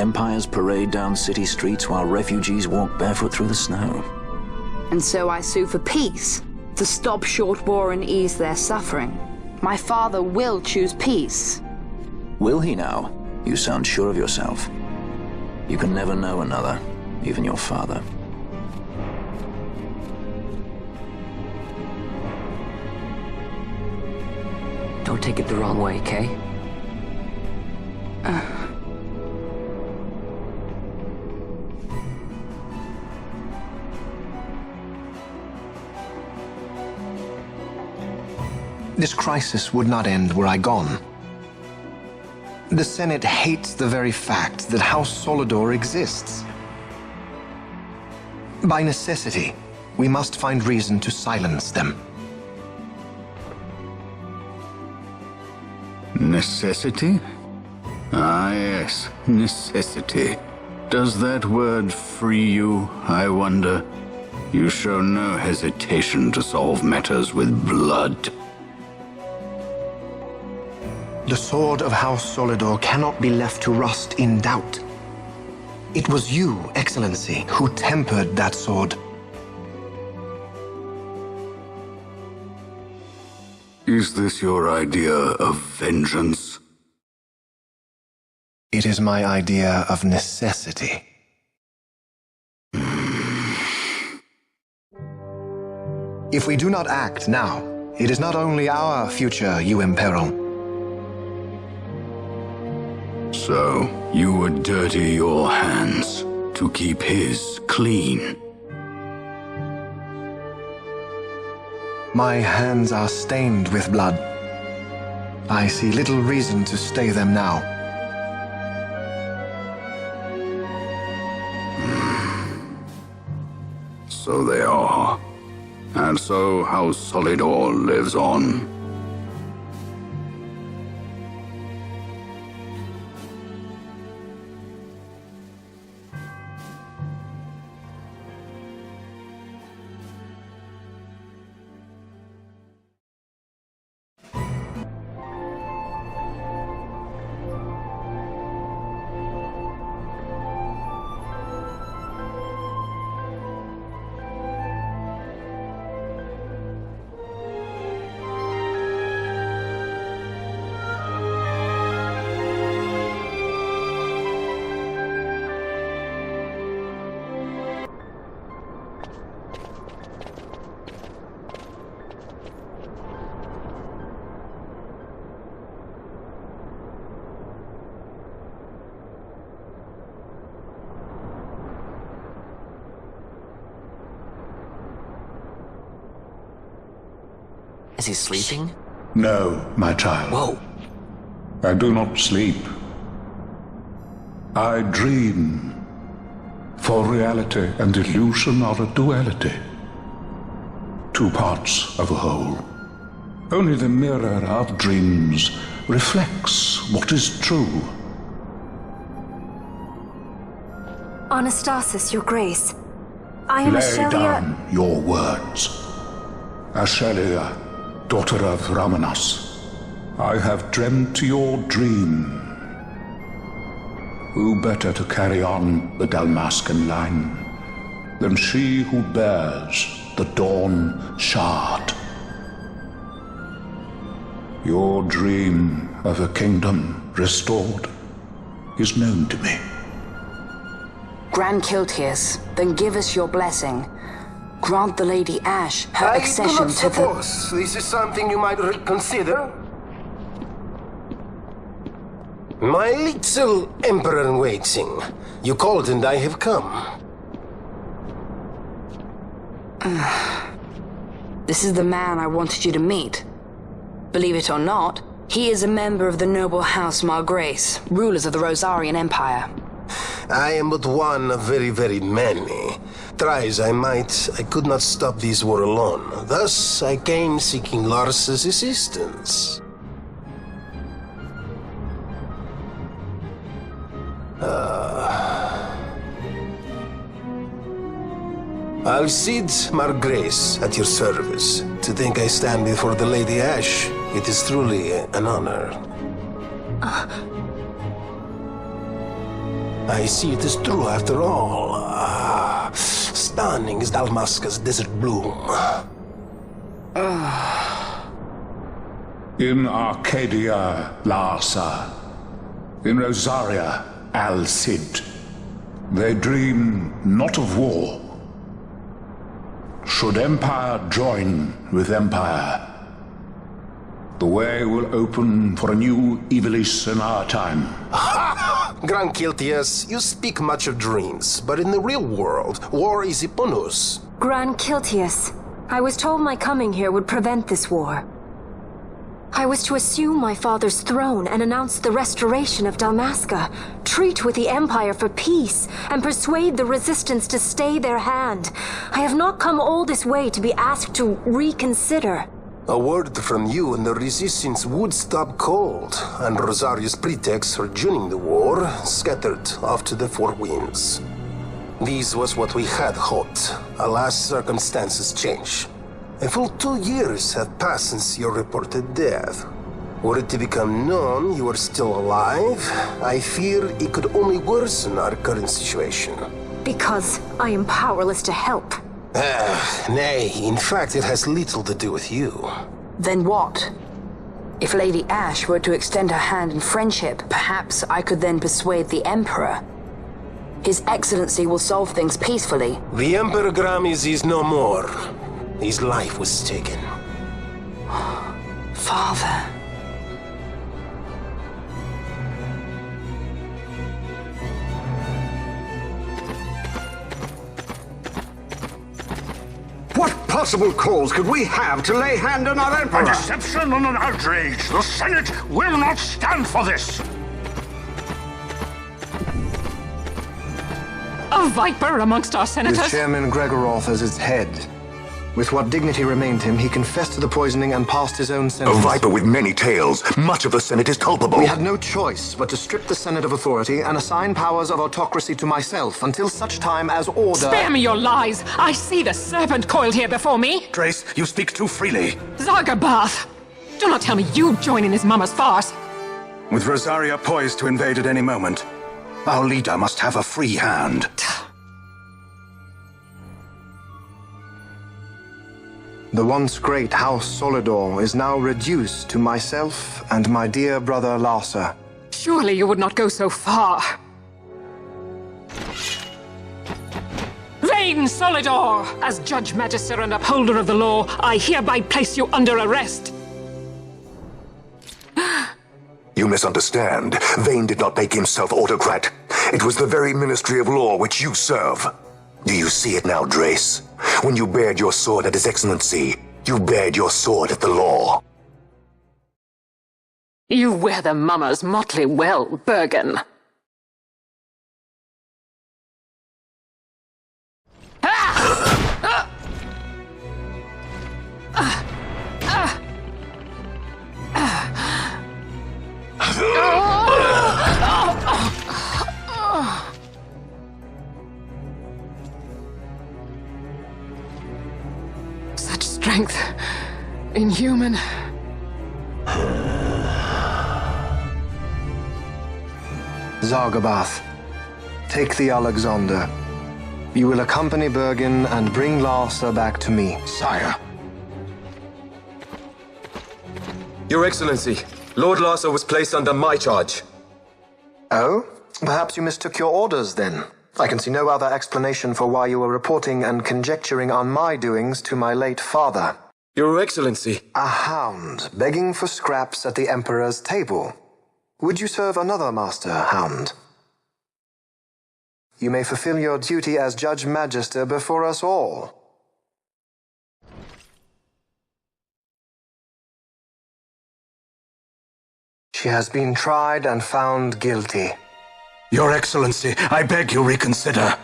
Empires parade down city streets while refugees walk barefoot through the snow. And so I sue for peace, to stop short war and ease their suffering. My father will choose peace. Will he now? You sound sure of yourself. You can never know another, even your father. Don't take it the wrong way, Kay. This crisis would not end were I gone. The Senate hates the very fact that House Solidor exists. By necessity, we must find reason to silence them. Necessity? Ah, yes, necessity. Does that word free you, I wonder? You show no hesitation to solve matters with blood. The sword of House Solidor cannot be left to rust in doubt. It was you, Excellency, who tempered that sword. Is this your idea of vengeance? It is my idea of necessity. If we do not act now, it is not only our future you imperil. So, you would dirty your hands to keep his clean. My hands are stained with blood. I see little reason to stay them now. So they are. And so House Solidor lives on. Is he sleeping? No, my child. Whoa. I do not sleep. I dream. For reality and illusion are a duality. Two parts of a whole. Only the mirror of dreams reflects what is true. Anastasis, Your Grace. I am Lay Ashelia. down your words. Ashelia, daughter of Ramanas, I have dreamt your dream. Who better to carry on the Dalmascan line than she who bears the Dawn Shard? Your dream of a kingdom restored is known to me. Grand Kiltius, then give us your blessing. Grant the Lady Ashe her accession to the... I do not suppose this is something you might reconsider. My little Emperor-in-Waiting. You called and I have come. This is the man I wanted you to meet. Believe it or not, he is a member of the noble house Margrace, rulers of the Rosarian Empire. I am but one of very, very many. Try as I might, I could not stop this war alone. Thus, I came seeking Lars's assistance. Alcide Margrace at your service. To think I stand before the Lady Ashe, it is truly an honor. I see it is true after all. Stunning is Dalmasca's desert bloom. In Arcadia, Larsa. In Rosaria, Al-Cid. They dream not of war. Should empire join with empire, the way will open for a new Ivalice in our time. Gran Kiltias, you speak much of dreams, but in the real world, war is upon us. Gran Kiltias, I was told my coming here would prevent this war. I was to assume my father's throne and announce the restoration of Dalmasca, treat with the Empire for peace, and persuade the Resistance to stay their hand. I have not come all this way to be asked to reconsider. A word from you and the Resistance would stop cold, and Rosaria's pretext for joining the war scattered off to the four winds. This was what we had hoped. Alas, circumstances change. A full 2 years have passed since your reported death. Were it to become known you are still alive, I fear it could only worsen our current situation. Because I am powerless to help. Nay, in fact it has little to do with you. Then what? If Lady Ashe were to extend her hand in friendship, perhaps I could then persuade the Emperor. His Excellency will solve things peacefully. The Emperor Gramis is no more. His life was taken. Father. What possible cause could we have to lay hand on our Emperor? A deception and an outrage! The Senate will not stand for this! A viper amongst our senators? With Chairman Gregoroth as its head. With what dignity remained him, he confessed to the poisoning and passed his own sentence. A viper with many tails. Much of the Senate is culpable. We had no choice but to strip the Senate of authority and assign powers of autocracy to myself until such time as order... Spare me your lies! I see the serpent coiled here before me! Trace, you speak too freely. Zargabath! Do not tell me you join in his mama's farce! With Rosaria poised to invade at any moment, our leader must have a free hand. The once great House Solidor is now reduced to myself and my dear brother Larsa. Surely you would not go so far. Vain Solidor! As Judge Magister and upholder of the law, I hereby place you under arrest. You misunderstand. Vane did not make himself autocrat. It was the very Ministry of Law which you serve. Do you see it now, Drace? When you bared your sword at His Excellency, you bared your sword at the law. You wear the mummer's motley well, Bergen. Such strength. Inhuman. Zargabath, take the Alexander. You will accompany Bergen and bring Larsa back to me. Sire. Your Excellency, Lord Larsa was placed under my charge. Oh? Perhaps you mistook your orders, then. I can see no other explanation for why you were reporting and conjecturing on my doings to my late father. Your Excellency. A hound begging for scraps at the Emperor's table. Would you serve another master, hound? You may fulfill your duty as Judge Magister before us all. She has been tried and found guilty. Your Excellency, I beg you reconsider.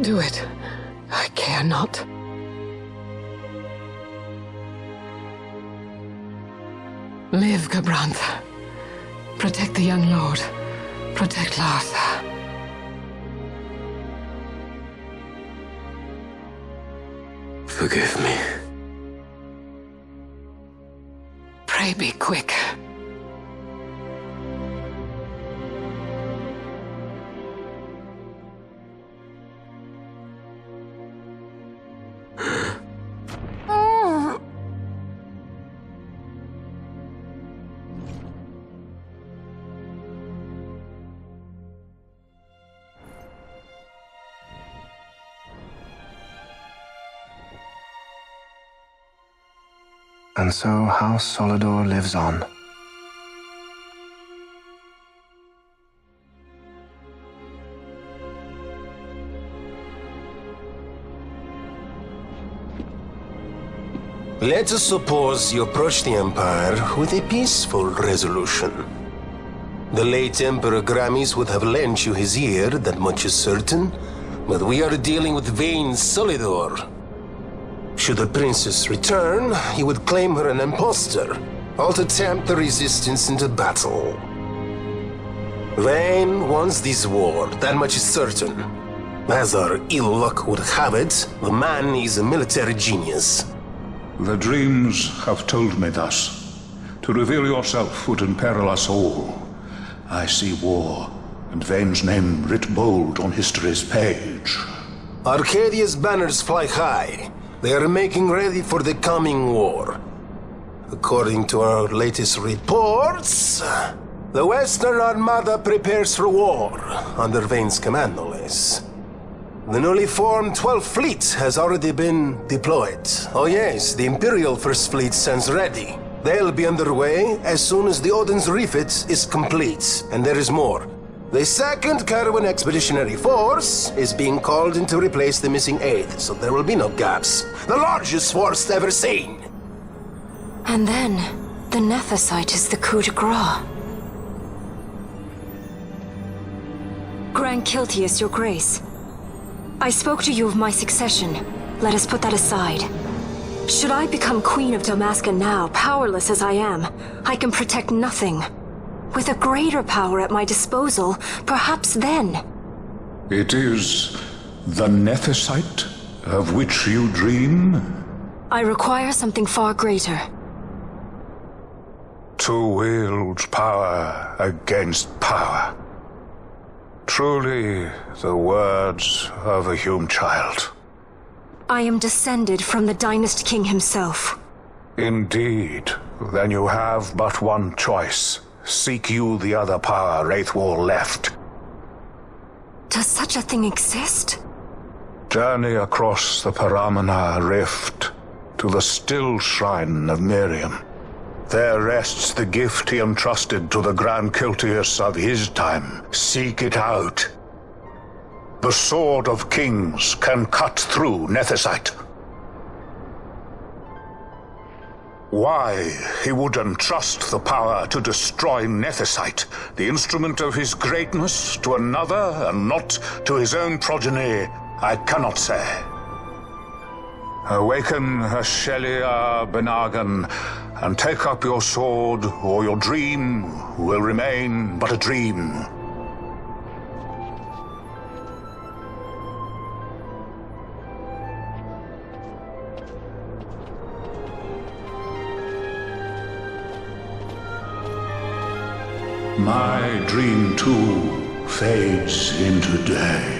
Do it. I care not. Live, Gabrantha. Protect the young lord. Protect Larsa. Forgive me. Pray be quick. And so House Solidor lives on. Let us suppose you approach the Empire with a peaceful resolution. The late Emperor Gramis would have lent you his ear, that much is certain, but we are dealing with vain Solidor. Should the princess return, he would claim her an impostor, all to tempt the resistance into battle. Vayne wants this war, that much is certain. As our ill luck would have it, the man is a military genius. The dreams have told me thus. To reveal yourself would imperil us all. I see war, and Vayne's name writ bold on history's page. Arcadia's banners fly high. They are making ready for the coming war. According to our latest reports, the Western Armada prepares for war, under Vayne's command, no less. The newly formed 12th Fleet has already been deployed. Oh yes, the Imperial First Fleet stands ready. They'll be underway as soon as the Odin's refit is complete, and there is more. The 2nd Caravan Expeditionary Force is being called in to replace the missing 8th, so there will be no gaps. The largest force ever seen! And then, the Nethicite is the coup de grace. Grand Kiltius, your grace. I spoke to you of my succession. Let us put that aside. Should I become Queen of Dalmasca now, powerless as I am, I can protect nothing. With a greater power at my disposal, perhaps then. It is the Nethicite of which you dream? I require something far greater. To wield power against power. Truly, the words of a human child. I am descended from the Dynast King himself. Indeed. Then you have but one choice. Seek you the other power Wraithwall left. Does such a thing exist? Journey across the Paramana Rift to the still shrine of Miriam. There rests the gift he entrusted to the Grand Kiltius of his time. Seek it out. The Sword of Kings can cut through Nethicite. Why he would entrust the power to destroy Nethicite, the instrument of his greatness, to another and not to his own progeny, I cannot say. Awaken Ashelia Benagan, and take up your sword, or your dream will remain but a dream. My dream, too, fades into day.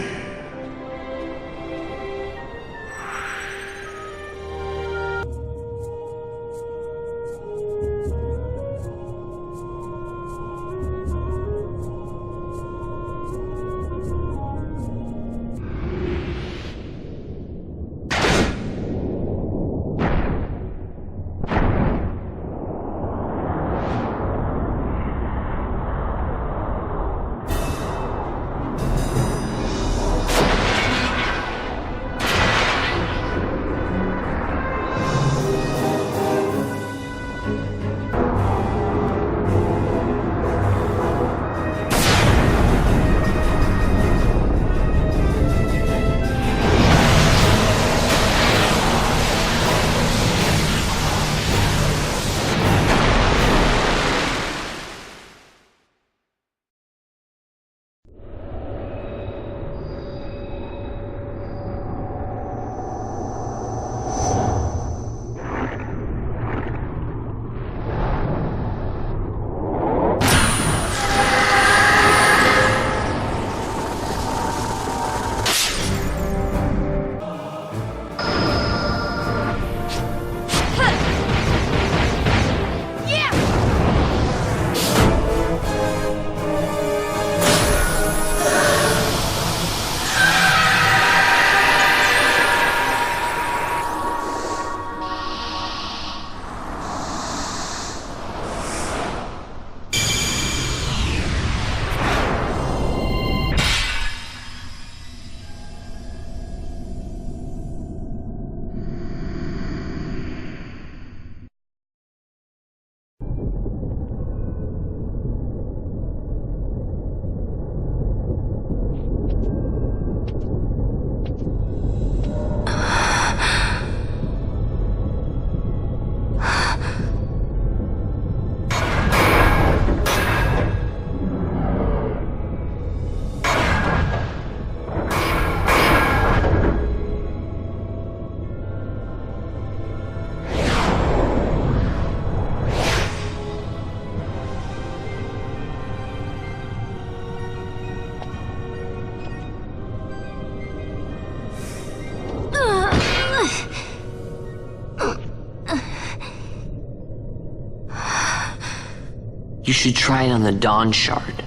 You should try it on the Dawn Shard.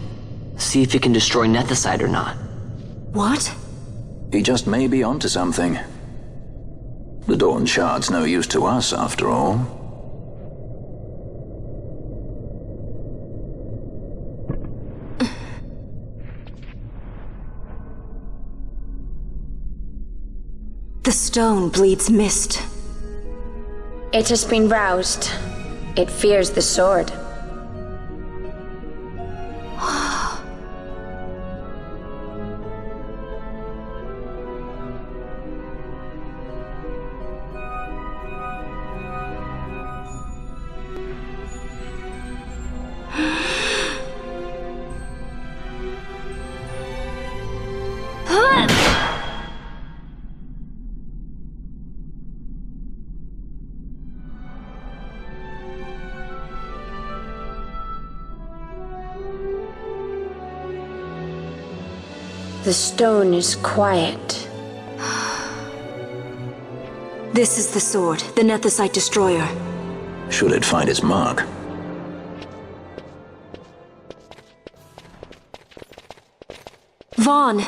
See if it can destroy Nethicite or not. What? He just may be onto something. The Dawn Shard's no use to us, after all. The stone bleeds mist. It has been roused. It fears the sword. The stone is quiet. This is the sword, the Nethicite destroyer. Should it find its mark? Vaughn!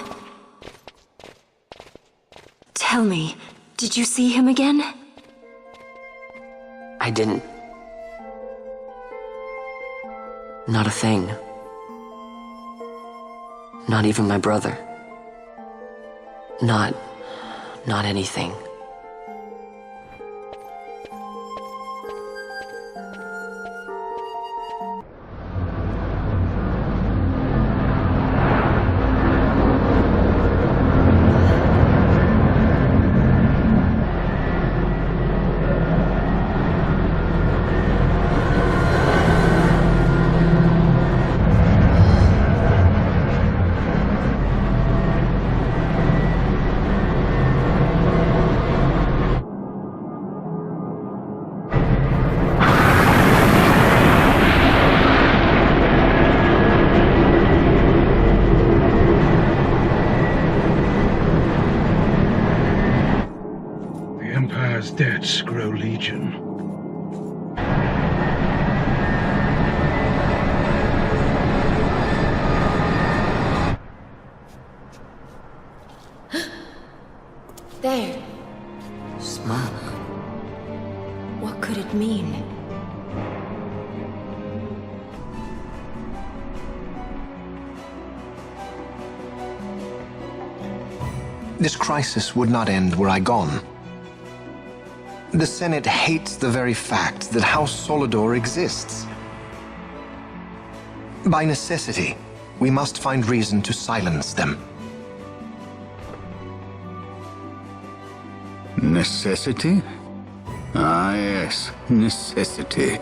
Tell me, did you see him again? I didn't. Not a thing. Not even my brother. Not anything. Debts grow legion. There. Smoke. What could it mean? This crisis would not end were I gone. The Senate hates the very fact that House Solidor exists. By necessity, we must find reason to silence them. Necessity? Ah, yes, necessity.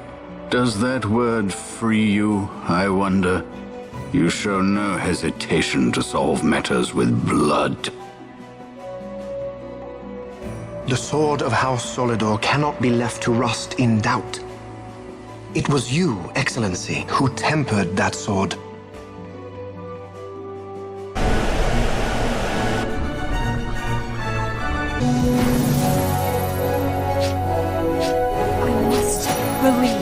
Does that word free you, I wonder? You show no hesitation to solve matters with blood. The sword of House Solidor cannot be left to rust in doubt. It was you, Excellency, who tempered that sword. I must believe.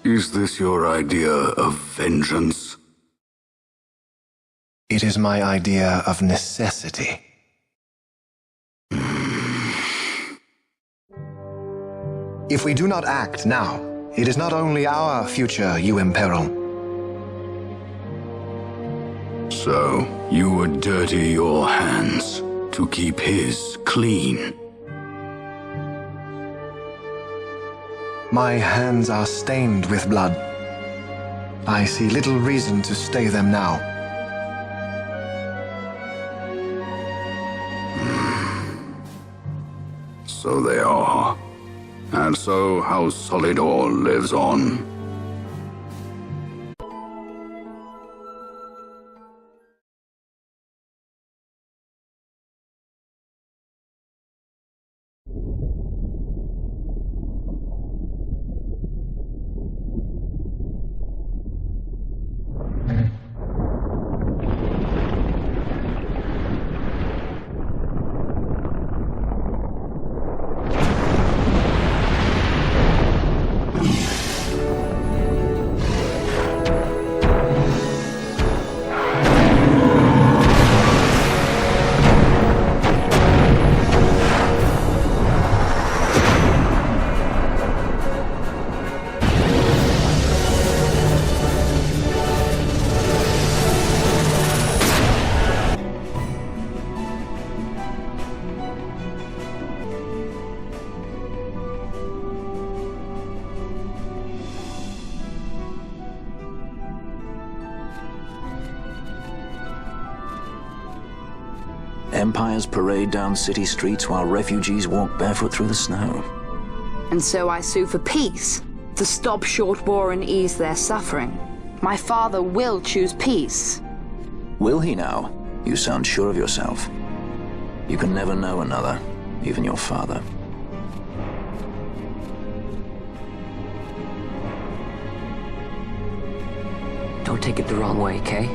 Is this your idea of vengeance? It is my idea of necessity. If we do not act now, it is not only our future you imperil. So, you would dirty your hands to keep his clean? My hands are stained with blood. I see little reason to stay them now. so they are. And so House Solidor lives on. Empires parade down city streets while refugees walk barefoot through the snow. And so I sue for peace, to stop short war and ease their suffering. My father will choose peace. Will he now? You sound sure of yourself. You can never know another, even your father. Don't take it the wrong way, Kay?